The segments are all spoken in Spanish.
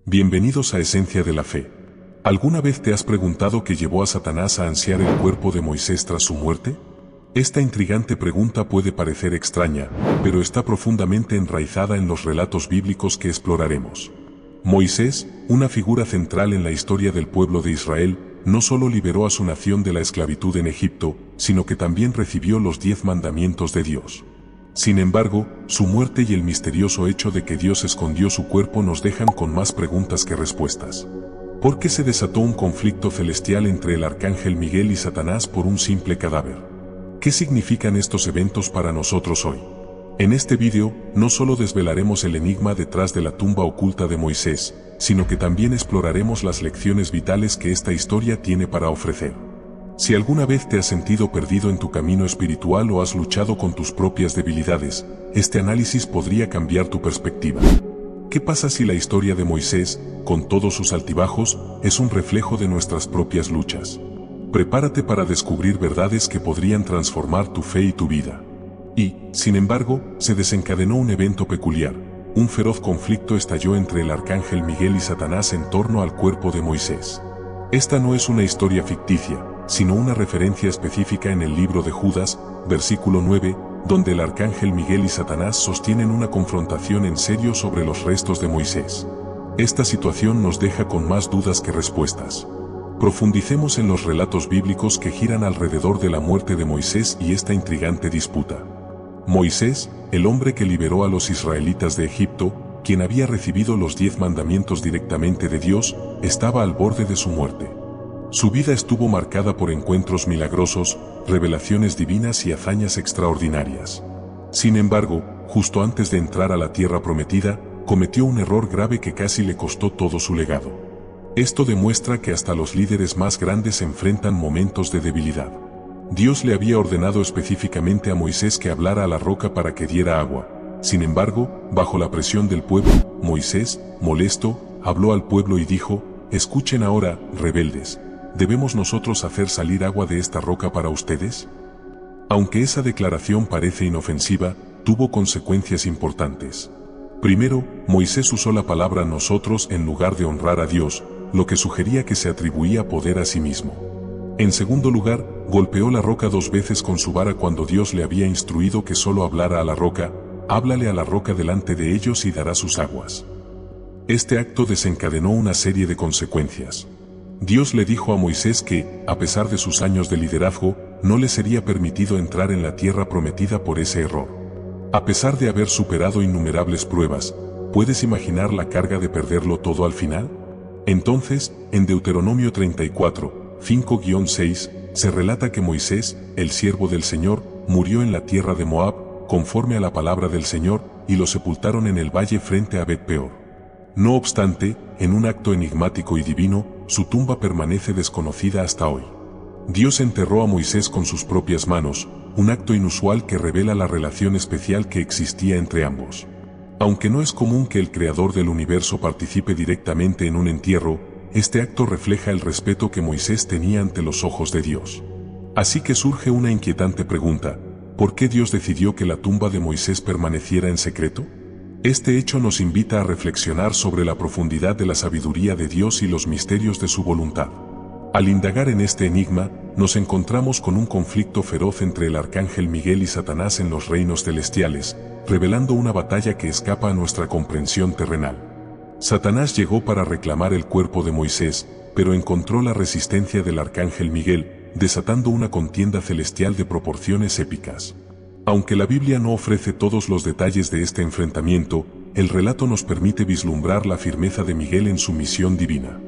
Bienvenidos a Esencia de la Fe. ¿Alguna vez te has preguntado qué llevó a Satanás a ansiar el cuerpo de Moisés tras su muerte? Esta intrigante pregunta puede parecer extraña, pero está profundamente enraizada en los relatos bíblicos que exploraremos. Moisés, una figura central en la historia del pueblo de Israel, no solo liberó a su nación de la esclavitud en Egipto, sino que también recibió los 10 mandamientos de Dios. Sin embargo, su muerte y el misterioso hecho de que Dios escondió su cuerpo nos dejan con más preguntas que respuestas. ¿Por qué se desató un conflicto celestial entre el arcángel Miguel y Satanás por un simple cadáver? ¿Qué significan estos eventos para nosotros hoy? En este vídeo, no solo desvelaremos el enigma detrás de la tumba oculta de Moisés, sino que también exploraremos las lecciones vitales que esta historia tiene para ofrecer. Si alguna vez te has sentido perdido en tu camino espiritual o has luchado con tus propias debilidades, este análisis podría cambiar tu perspectiva. ¿Qué pasa si la historia de Moisés, con todos sus altibajos, es un reflejo de nuestras propias luchas? Prepárate para descubrir verdades que podrían transformar tu fe y tu vida. Y, sin embargo, se desencadenó un evento peculiar. Un feroz conflicto estalló entre el arcángel Miguel y Satanás en torno al cuerpo de Moisés. Esta no es una historia ficticia, sino una referencia específica en el libro de Judas, versículo 9, donde el arcángel Miguel y Satanás sostienen una confrontación en serio sobre los restos de Moisés. Esta situación nos deja con más dudas que respuestas. Profundicemos en los relatos bíblicos que giran alrededor de la muerte de Moisés y esta intrigante disputa. Moisés, el hombre que liberó a los israelitas de Egipto, quien había recibido los 10 mandamientos directamente de Dios, estaba al borde de su muerte. Su vida estuvo marcada por encuentros milagrosos, revelaciones divinas y hazañas extraordinarias. Sin embargo, justo antes de entrar a la tierra prometida, cometió un error grave que casi le costó todo su legado. Esto demuestra que hasta los líderes más grandes enfrentan momentos de debilidad. Dios le había ordenado específicamente a Moisés que hablara a la roca para que diera agua. Sin embargo, bajo la presión del pueblo, Moisés, molesto, habló al pueblo y dijo: «Escuchen ahora, rebeldes. ¿Debemos nosotros hacer salir agua de esta roca para ustedes?». Aunque esa declaración parece inofensiva, tuvo consecuencias importantes. Primero, Moisés usó la palabra nosotros en lugar de honrar a Dios, lo que sugería que se atribuía poder a sí mismo. En segundo lugar, golpeó la roca 2 veces con su vara cuando Dios le había instruido que solo hablara a la roca: «Háblale a la roca delante de ellos y dará sus aguas». Este acto desencadenó una serie de consecuencias. Dios le dijo a Moisés que, a pesar de sus años de liderazgo, no le sería permitido entrar en la tierra prometida por ese error. A pesar de haber superado innumerables pruebas, ¿puedes imaginar la carga de perderlo todo al final? Entonces, en Deuteronomio 34, 5-6, se relata que Moisés, el siervo del Señor, murió en la tierra de Moab, conforme a la palabra del Señor, y lo sepultaron en el valle frente a Bet-peor. No obstante, en un acto enigmático y divino, su tumba permanece desconocida hasta hoy. Dios enterró a Moisés con sus propias manos, un acto inusual que revela la relación especial que existía entre ambos. Aunque no es común que el creador del universo participe directamente en un entierro, este acto refleja el respeto que Moisés tenía ante los ojos de Dios. Así que surge una inquietante pregunta: ¿por qué Dios decidió que la tumba de Moisés permaneciera en secreto? Este hecho nos invita a reflexionar sobre la profundidad de la sabiduría de Dios y los misterios de su voluntad. Al indagar en este enigma, nos encontramos con un conflicto feroz entre el arcángel Miguel y Satanás en los reinos celestiales, revelando una batalla que escapa a nuestra comprensión terrenal. Satanás llegó para reclamar el cuerpo de Moisés, pero encontró la resistencia del arcángel Miguel, desatando una contienda celestial de proporciones épicas. Aunque la Biblia no ofrece todos los detalles de este enfrentamiento, el relato nos permite vislumbrar la firmeza de Miguel en su misión divina.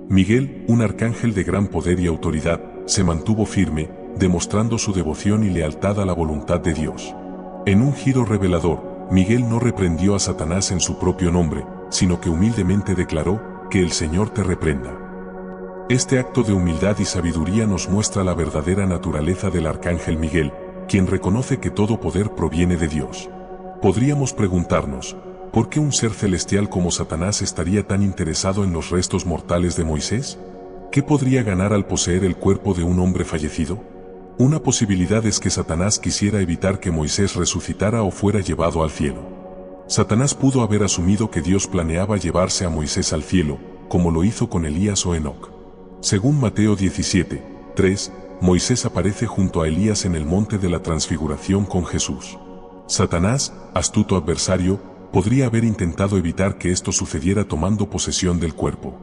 Miguel, un arcángel de gran poder y autoridad, se mantuvo firme, demostrando su devoción y lealtad a la voluntad de Dios. En un giro revelador, Miguel no reprendió a Satanás en su propio nombre, sino que humildemente declaró: «Que el Señor te reprenda». Este acto de humildad y sabiduría nos muestra la verdadera naturaleza del arcángel Miguel, quien reconoce que todo poder proviene de Dios. Podríamos preguntarnos: ¿por qué un ser celestial como Satanás estaría tan interesado en los restos mortales de Moisés? ¿Qué podría ganar al poseer el cuerpo de un hombre fallecido? Una posibilidad es que Satanás quisiera evitar que Moisés resucitara o fuera llevado al cielo. Satanás pudo haber asumido que Dios planeaba llevarse a Moisés al cielo, como lo hizo con Elías o Enoc. Según Mateo 17:3, Moisés aparece junto a Elías en el monte de la transfiguración con Jesús. Satanás, astuto adversario, podría haber intentado evitar que esto sucediera tomando posesión del cuerpo.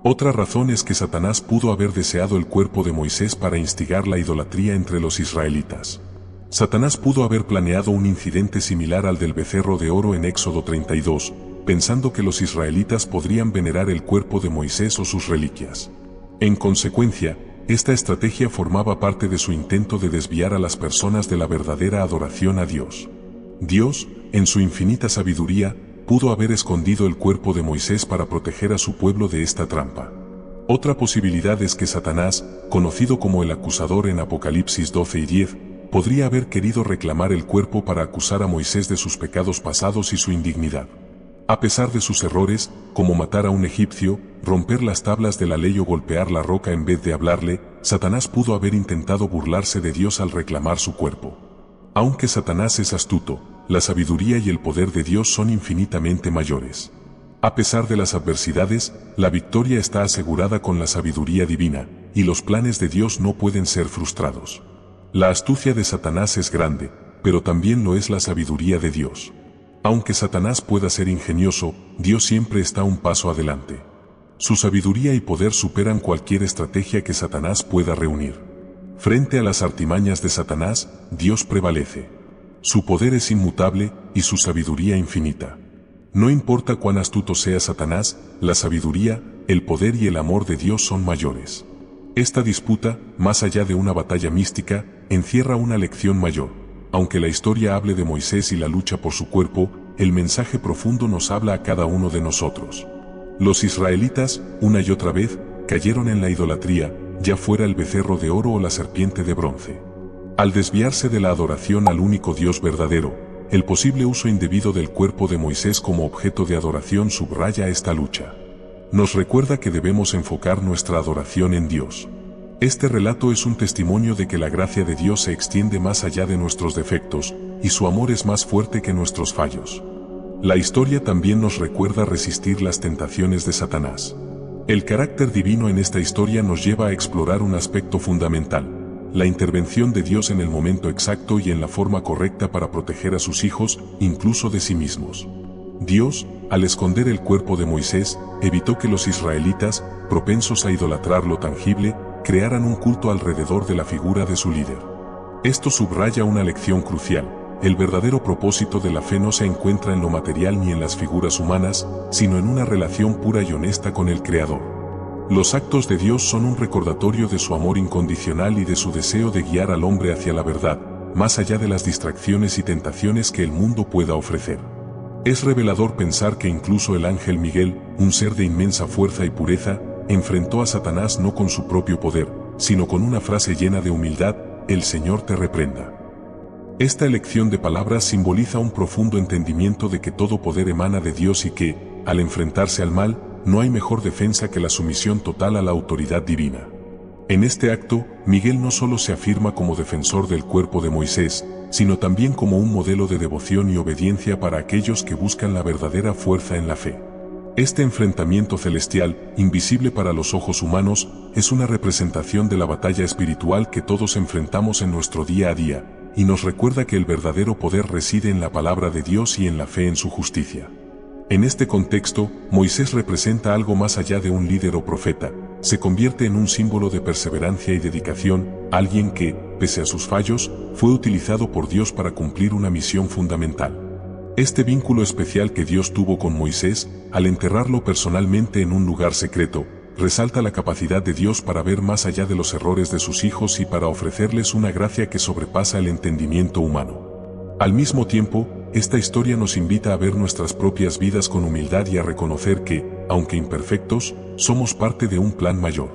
Otra razón es que Satanás pudo haber deseado el cuerpo de Moisés para instigar la idolatría entre los israelitas. Satanás pudo haber planeado un incidente similar al del becerro de oro en Éxodo 32, pensando que los israelitas podrían venerar el cuerpo de Moisés o sus reliquias. En consecuencia, esta estrategia formaba parte de su intento de desviar a las personas de la verdadera adoración a Dios. Dios, en su infinita sabiduría, pudo haber escondido el cuerpo de Moisés para proteger a su pueblo de esta trampa. Otra posibilidad es que Satanás, conocido como el acusador en Apocalipsis 12 y 10, podría haber querido reclamar el cuerpo para acusar a Moisés de sus pecados pasados y su indignidad. A pesar de sus errores, como matar a un egipcio, romper las tablas de la ley o golpear la roca en vez de hablarle, Satanás pudo haber intentado burlarse de Dios al reclamar su cuerpo. Aunque Satanás es astuto, la sabiduría y el poder de Dios son infinitamente mayores. A pesar de las adversidades, la victoria está asegurada con la sabiduría divina, y los planes de Dios no pueden ser frustrados. La astucia de Satanás es grande, pero también lo es la sabiduría de Dios. Aunque Satanás pueda ser ingenioso, Dios siempre está un paso adelante. Su sabiduría y poder superan cualquier estrategia que Satanás pueda reunir. Frente a las artimañas de Satanás, Dios prevalece. Su poder es inmutable y su sabiduría infinita. No importa cuán astuto sea Satanás, la sabiduría, el poder y el amor de Dios son mayores. Esta disputa, más allá de una batalla mística, encierra una lección mayor. Aunque la historia hable de Moisés y la lucha por su cuerpo, el mensaje profundo nos habla a cada uno de nosotros. Los israelitas, una y otra vez, cayeron en la idolatría, ya fuera el becerro de oro o la serpiente de bronce. Al desviarse de la adoración al único Dios verdadero, el posible uso indebido del cuerpo de Moisés como objeto de adoración subraya esta lucha. Nos recuerda que debemos enfocar nuestra adoración en Dios. Este relato es un testimonio de que la gracia de Dios se extiende más allá de nuestros defectos, y su amor es más fuerte que nuestros fallos. La historia también nos recuerda resistir las tentaciones de Satanás. El carácter divino en esta historia nos lleva a explorar un aspecto fundamental: la intervención de Dios en el momento exacto y en la forma correcta para proteger a sus hijos, incluso de sí mismos. Dios, al esconder el cuerpo de Moisés, evitó que los israelitas, propensos a idolatrar lo tangible, crearan un culto alrededor de la figura de su líder. Esto subraya una lección crucial: el verdadero propósito de la fe no se encuentra en lo material ni en las figuras humanas, sino en una relación pura y honesta con el Creador. Los actos de Dios son un recordatorio de su amor incondicional y de su deseo de guiar al hombre hacia la verdad, más allá de las distracciones y tentaciones que el mundo pueda ofrecer. Es revelador pensar que incluso el ángel Miguel, un ser de inmensa fuerza y pureza, enfrentó a Satanás no con su propio poder, sino con una frase llena de humildad: «El Señor te reprenda». Esta elección de palabras simboliza un profundo entendimiento de que todo poder emana de Dios y que, al enfrentarse al mal, no hay mejor defensa que la sumisión total a la autoridad divina. En este acto, Miguel no solo se afirma como defensor del cuerpo de Moisés, sino también como un modelo de devoción y obediencia para aquellos que buscan la verdadera fuerza en la fe. Este enfrentamiento celestial, invisible para los ojos humanos, es una representación de la batalla espiritual que todos enfrentamos en nuestro día a día, y nos recuerda que el verdadero poder reside en la palabra de Dios y en la fe en su justicia. En este contexto, Moisés representa algo más allá de un líder o profeta. Se convierte en un símbolo de perseverancia y dedicación, alguien que, pese a sus fallos, fue utilizado por Dios para cumplir una misión fundamental. Este vínculo especial que Dios tuvo con Moisés, al enterrarlo personalmente en un lugar secreto, resalta la capacidad de Dios para ver más allá de los errores de sus hijos y para ofrecerles una gracia que sobrepasa el entendimiento humano. Al mismo tiempo, esta historia nos invita a ver nuestras propias vidas con humildad y a reconocer que, aunque imperfectos, somos parte de un plan mayor.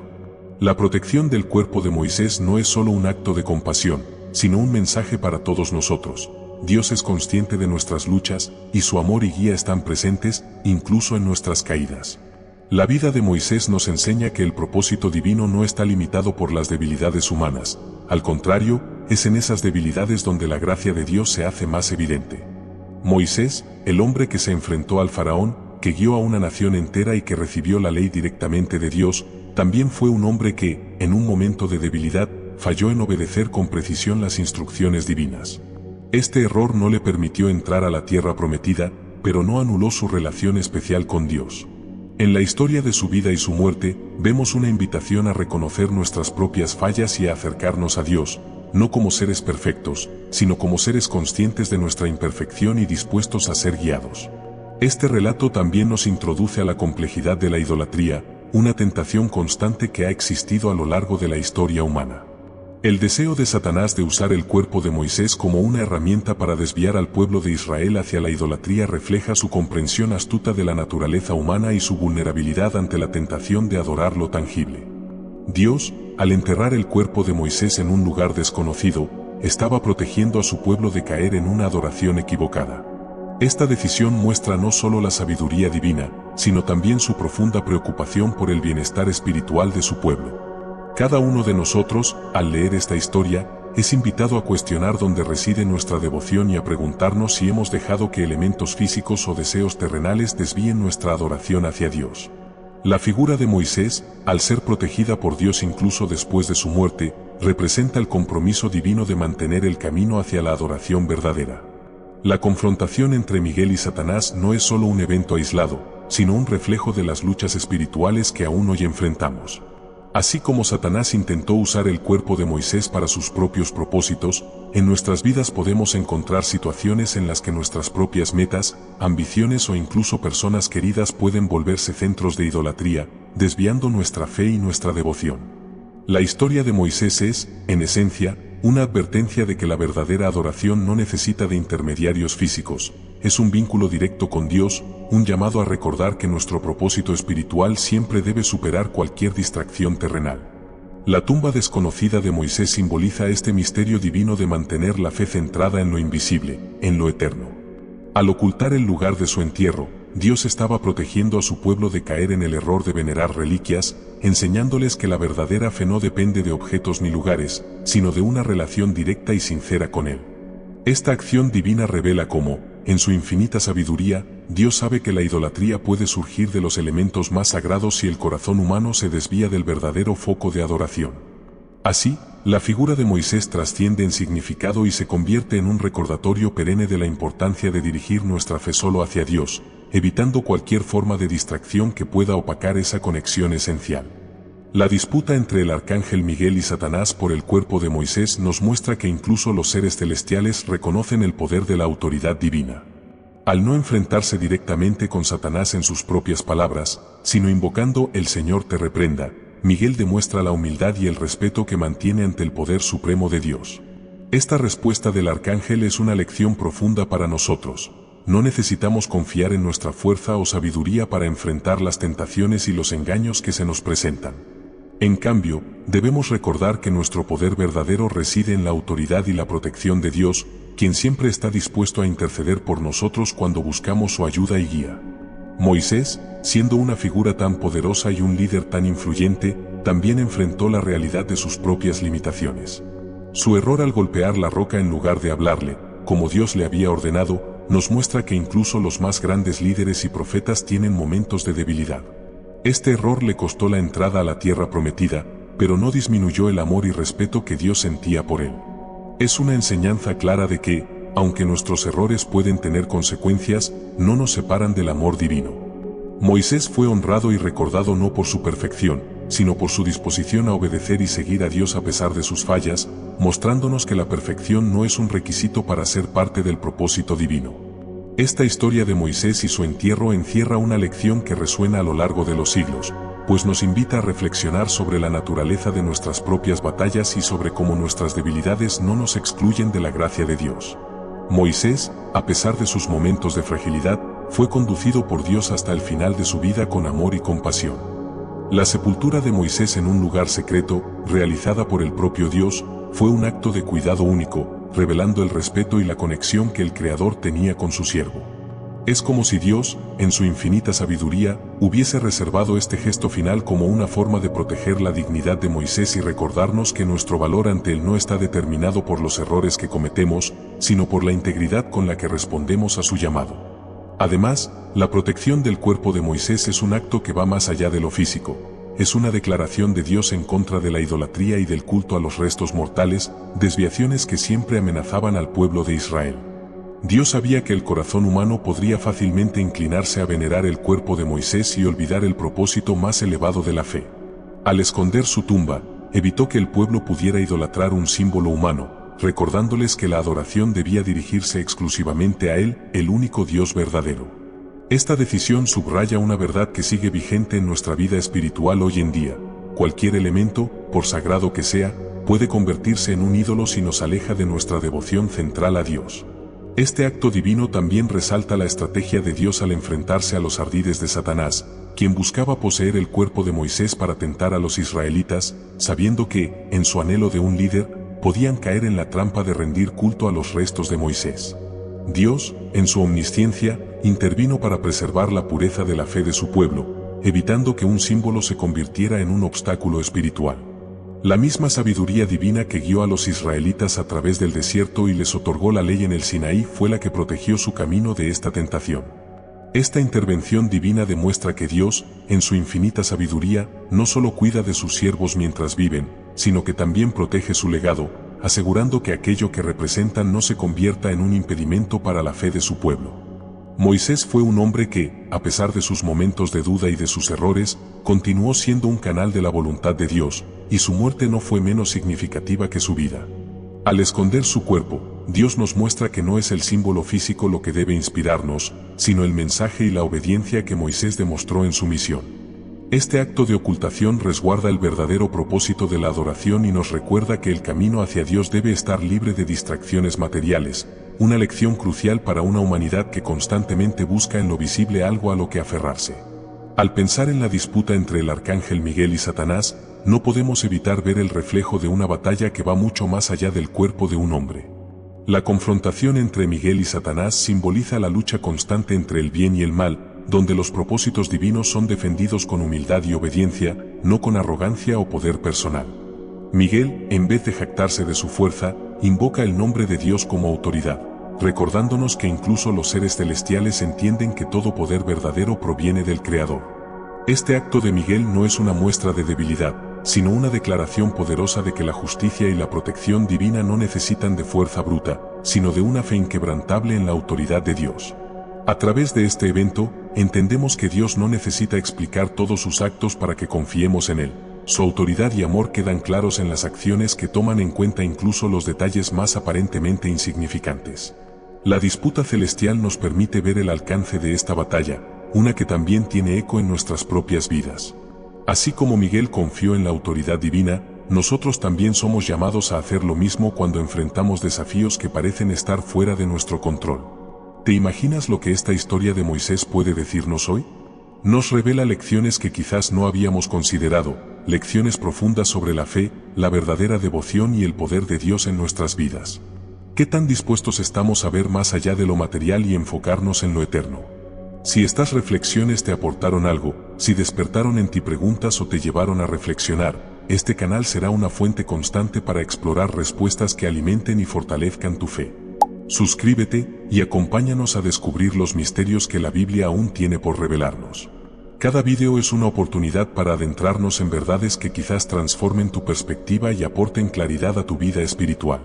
La protección del cuerpo de Moisés no es solo un acto de compasión, sino un mensaje para todos nosotros. Dios es consciente de nuestras luchas, y su amor y guía están presentes, incluso en nuestras caídas. La vida de Moisés nos enseña que el propósito divino no está limitado por las debilidades humanas. Al contrario, es en esas debilidades donde la gracia de Dios se hace más evidente. Moisés, el hombre que se enfrentó al faraón, que guió a una nación entera y que recibió la ley directamente de Dios, también fue un hombre que, en un momento de debilidad, falló en obedecer con precisión las instrucciones divinas. Este error no le permitió entrar a la tierra prometida, pero no anuló su relación especial con Dios. En la historia de su vida y su muerte, vemos una invitación a reconocer nuestras propias fallas y a acercarnos a Dios, no como seres perfectos, sino como seres conscientes de nuestra imperfección y dispuestos a ser guiados. Este relato también nos introduce a la complejidad de la idolatría, una tentación constante que ha existido a lo largo de la historia humana. El deseo de Satanás de usar el cuerpo de Moisés como una herramienta para desviar al pueblo de Israel hacia la idolatría refleja su comprensión astuta de la naturaleza humana y su vulnerabilidad ante la tentación de adorar lo tangible. Dios, al enterrar el cuerpo de Moisés en un lugar desconocido, estaba protegiendo a su pueblo de caer en una adoración equivocada. Esta decisión muestra no solo la sabiduría divina, sino también su profunda preocupación por el bienestar espiritual de su pueblo. Cada uno de nosotros, al leer esta historia, es invitado a cuestionar dónde reside nuestra devoción y a preguntarnos si hemos dejado que elementos físicos o deseos terrenales desvíen nuestra adoración hacia Dios. La figura de Moisés, al ser protegida por Dios incluso después de su muerte, representa el compromiso divino de mantener el camino hacia la adoración verdadera. La confrontación entre Miguel y Satanás no es solo un evento aislado, sino un reflejo de las luchas espirituales que aún hoy enfrentamos. Así como Satanás intentó usar el cuerpo de Moisés para sus propios propósitos, en nuestras vidas podemos encontrar situaciones en las que nuestras propias metas, ambiciones o incluso personas queridas pueden volverse centros de idolatría, desviando nuestra fe y nuestra devoción. La historia de Moisés es, en esencia, una advertencia de que la verdadera adoración no necesita de intermediarios físicos, es un vínculo directo con Dios, un llamado a recordar que nuestro propósito espiritual siempre debe superar cualquier distracción terrenal. La tumba desconocida de Moisés simboliza este misterio divino de mantener la fe centrada en lo invisible, en lo eterno. Al ocultar el lugar de su entierro, Dios estaba protegiendo a su pueblo de caer en el error de venerar reliquias, enseñándoles que la verdadera fe no depende de objetos ni lugares, sino de una relación directa y sincera con Él. Esta acción divina revela cómo, en su infinita sabiduría, Dios sabe que la idolatría puede surgir de los elementos más sagrados si el corazón humano se desvía del verdadero foco de adoración. Así, la figura de Moisés trasciende en significado y se convierte en un recordatorio perenne de la importancia de dirigir nuestra fe solo hacia Dios, evitando cualquier forma de distracción que pueda opacar esa conexión esencial. La disputa entre el arcángel Miguel y Satanás por el cuerpo de Moisés nos muestra que incluso los seres celestiales reconocen el poder de la autoridad divina. Al no enfrentarse directamente con Satanás en sus propias palabras, sino invocando "el Señor te reprenda", Miguel demuestra la humildad y el respeto que mantiene ante el poder supremo de Dios. Esta respuesta del arcángel es una lección profunda para nosotros. No necesitamos confiar en nuestra fuerza o sabiduría para enfrentar las tentaciones y los engaños que se nos presentan. En cambio, debemos recordar que nuestro poder verdadero reside en la autoridad y la protección de Dios, quien siempre está dispuesto a interceder por nosotros cuando buscamos su ayuda y guía. Moisés, siendo una figura tan poderosa y un líder tan influyente, también enfrentó la realidad de sus propias limitaciones. Su error al golpear la roca en lugar de hablarle, como Dios le había ordenado, nos muestra que incluso los más grandes líderes y profetas tienen momentos de debilidad. Este error le costó la entrada a la tierra prometida, pero no disminuyó el amor y respeto que Dios sentía por él. Es una enseñanza clara de que, aunque nuestros errores pueden tener consecuencias, no nos separan del amor divino. Moisés fue honrado y recordado no por su perfección, sino por su disposición a obedecer y seguir a Dios a pesar de sus fallas, mostrándonos que la perfección no es un requisito para ser parte del propósito divino. Esta historia de Moisés y su entierro encierra una lección que resuena a lo largo de los siglos, pues nos invita a reflexionar sobre la naturaleza de nuestras propias batallas y sobre cómo nuestras debilidades no nos excluyen de la gracia de Dios. Moisés, a pesar de sus momentos de fragilidad, fue conducido por Dios hasta el final de su vida con amor y compasión. La sepultura de Moisés en un lugar secreto, realizada por el propio Dios, fue un acto de cuidado único, revelando el respeto y la conexión que el Creador tenía con su siervo. Es como si Dios, en su infinita sabiduría, hubiese reservado este gesto final como una forma de proteger la dignidad de Moisés y recordarnos que nuestro valor ante Él no está determinado por los errores que cometemos, sino por la integridad con la que respondemos a su llamado. Además, la protección del cuerpo de Moisés es un acto que va más allá de lo físico. Es una declaración de Dios en contra de la idolatría y del culto a los restos mortales, desviaciones que siempre amenazaban al pueblo de Israel. Dios sabía que el corazón humano podría fácilmente inclinarse a venerar el cuerpo de Moisés y olvidar el propósito más elevado de la fe. Al esconder su tumba, evitó que el pueblo pudiera idolatrar un símbolo humano, recordándoles que la adoración debía dirigirse exclusivamente a Él, el único Dios verdadero. Esta decisión subraya una verdad que sigue vigente en nuestra vida espiritual hoy en día: cualquier elemento, por sagrado que sea, puede convertirse en un ídolo si nos aleja de nuestra devoción central a Dios. Este acto divino también resalta la estrategia de Dios al enfrentarse a los ardides de Satanás, quien buscaba poseer el cuerpo de Moisés para tentar a los israelitas, sabiendo que, en su anhelo de un líder, podían caer en la trampa de rendir culto a los restos de Moisés. Dios, en su omnisciencia, intervino para preservar la pureza de la fe de su pueblo, evitando que un símbolo se convirtiera en un obstáculo espiritual. La misma sabiduría divina que guió a los israelitas a través del desierto y les otorgó la ley en el Sinaí fue la que protegió su camino de esta tentación. Esta intervención divina demuestra que Dios, en su infinita sabiduría, no solo cuida de sus siervos mientras viven, sino que también protege su legado, asegurando que aquello que representan no se convierta en un impedimento para la fe de su pueblo. Moisés fue un hombre que, a pesar de sus momentos de duda y de sus errores, continuó siendo un canal de la voluntad de Dios, y su muerte no fue menos significativa que su vida. Al esconder su cuerpo, Dios nos muestra que no es el símbolo físico lo que debe inspirarnos, sino el mensaje y la obediencia que Moisés demostró en su misión. Este acto de ocultación resguarda el verdadero propósito de la adoración y nos recuerda que el camino hacia Dios debe estar libre de distracciones materiales, una lección crucial para una humanidad que constantemente busca en lo visible algo a lo que aferrarse. Al pensar en la disputa entre el arcángel Miguel y Satanás, no podemos evitar ver el reflejo de una batalla que va mucho más allá del cuerpo de un hombre. La confrontación entre Miguel y Satanás simboliza la lucha constante entre el bien y el mal, donde los propósitos divinos son defendidos con humildad y obediencia, no con arrogancia o poder personal. Miguel, en vez de jactarse de su fuerza, invoca el nombre de Dios como autoridad, recordándonos que incluso los seres celestiales entienden que todo poder verdadero proviene del Creador. Este acto de Miguel no es una muestra de debilidad, sino una declaración poderosa de que la justicia y la protección divina no necesitan de fuerza bruta, sino de una fe inquebrantable en la autoridad de Dios. A través de este evento, entendemos que Dios no necesita explicar todos sus actos para que confiemos en Él. Su autoridad y amor quedan claros en las acciones que toman en cuenta incluso los detalles más aparentemente insignificantes. La disputa celestial nos permite ver el alcance de esta batalla, una que también tiene eco en nuestras propias vidas. Así como Miguel confió en la autoridad divina, nosotros también somos llamados a hacer lo mismo cuando enfrentamos desafíos que parecen estar fuera de nuestro control. ¿Te imaginas lo que esta historia de Moisés puede decirnos hoy? Nos revela lecciones que quizás no habíamos considerado, lecciones profundas sobre la fe, la verdadera devoción y el poder de Dios en nuestras vidas. ¿Qué tan dispuestos estamos a ver más allá de lo material y enfocarnos en lo eterno? Si estas reflexiones te aportaron algo, si despertaron en ti preguntas o te llevaron a reflexionar, este canal será una fuente constante para explorar respuestas que alimenten y fortalezcan tu fe. Suscríbete y acompáñanos a descubrir los misterios que la Biblia aún tiene por revelarnos. Cada video es una oportunidad para adentrarnos en verdades que quizás transformen tu perspectiva y aporten claridad a tu vida espiritual.